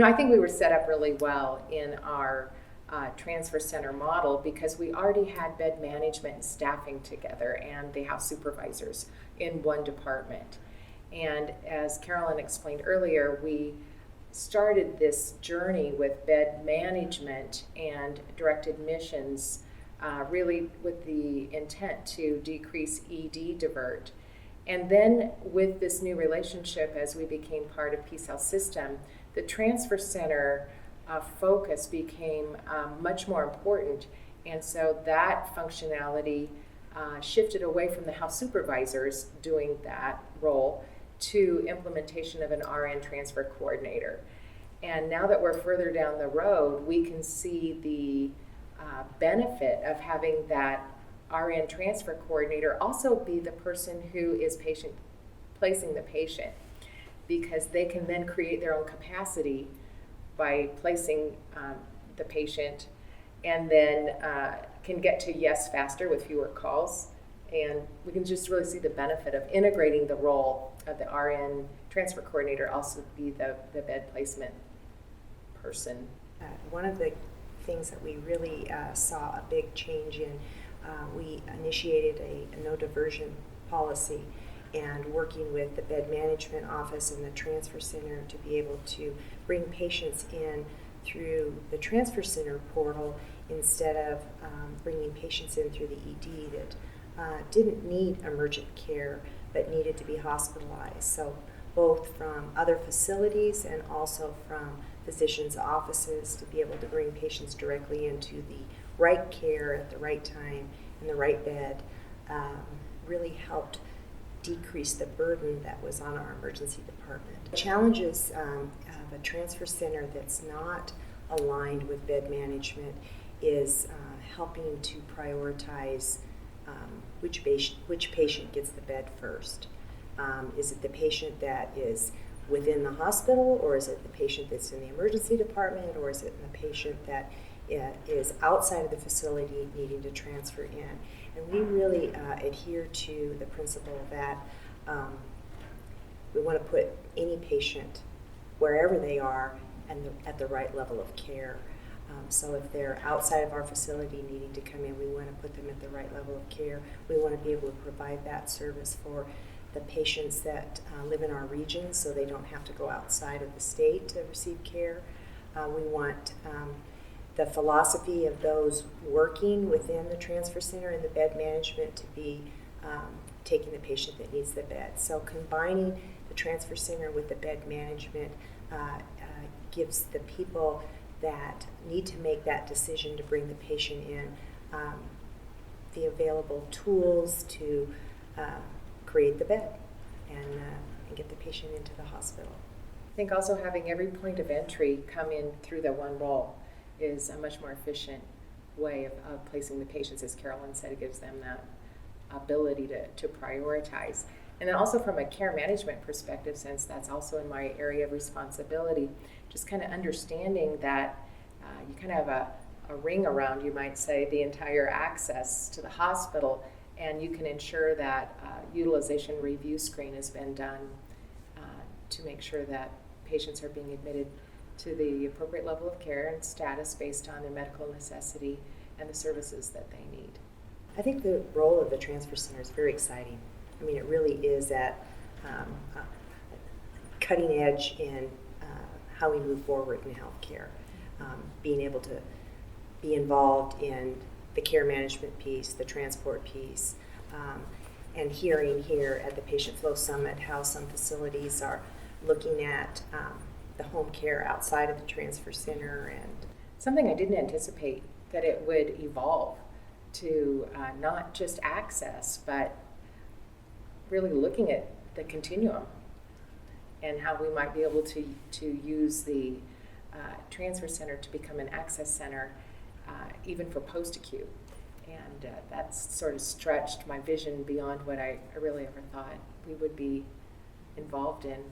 I think we were set up really well in our transfer center model because we already had bed management and staffing together and the house supervisors in one department. And as Caroline explained earlier, we started this journey with bed management and direct admissions really with the intent to decrease ED divert. And then with this new relationship, as we became part of PeaceHealth system, the transfer center focus became much more important. And so that functionality shifted away from the house supervisors doing that role to implementation of an RN transfer coordinator. And now that we're further down the road, we can see the benefit of having that RN transfer coordinator also be the person who is placing the patient, because they can then create their own capacity by placing the patient, and then can get to yes faster with fewer calls. And we can just really see the benefit of integrating the role of the RN transfer coordinator, also be the bed placement person. One of the things that we really saw a big change in, we initiated a no diversion policy, and working with the bed management office and the transfer center to be able to bring patients in through the transfer center portal instead of bringing patients in through the ED that didn't need emergent care but needed to be hospitalized. So both from other facilities and also from physicians' offices, to be able to bring patients directly into the right care at the right time in the right bed really helped decrease the burden that was on our emergency department. The challenges of a transfer center that's not aligned with bed management is helping to prioritize which patient gets the bed first. Is it the patient that is within the hospital, or is it the patient that's in the emergency department, or is it the patient that is outside of the facility needing to transfer in? And we really adhere to the principle that we want to put any patient wherever they are and at the right level of care. So if they're outside of our facility needing to come in, we want to put them at the right level of care. We want to be able to provide that service for the patients that live in our region, so they don't have to go outside of the state to receive care. We want the philosophy of those working within the transfer center and the bed management to be taking the patient that needs the bed. So combining the transfer center with the bed management gives the people that need to make that decision to bring the patient in the available tools to create the bed and get the patient into the hospital. I think also having every point of entry come in through the one role is a much more efficient way of placing the patients. As Caroline said, it gives them that ability to prioritize. And then also from a care management perspective, since that's also in my area of responsibility, just kind of understanding that you kind of have a ring around, you might say, the entire access to the hospital, and you can ensure that utilization review screen has been done to make sure that patients are being admitted to the appropriate level of care and status based on their medical necessity and the services that they need. I think the role of the transfer center is very exciting. I mean, it really is at cutting edge in how we move forward in healthcare. Being able to be involved in the care management piece, the transport piece, and hearing here at the Patient Flow Summit how some facilities are looking at the home care outside of the transfer center. And something I didn't anticipate that it would evolve to not just access, but really looking at the continuum and how we might be able to use the transfer center to become an access center even for post-acute. And that's sort of stretched my vision beyond what I really ever thought we would be involved in.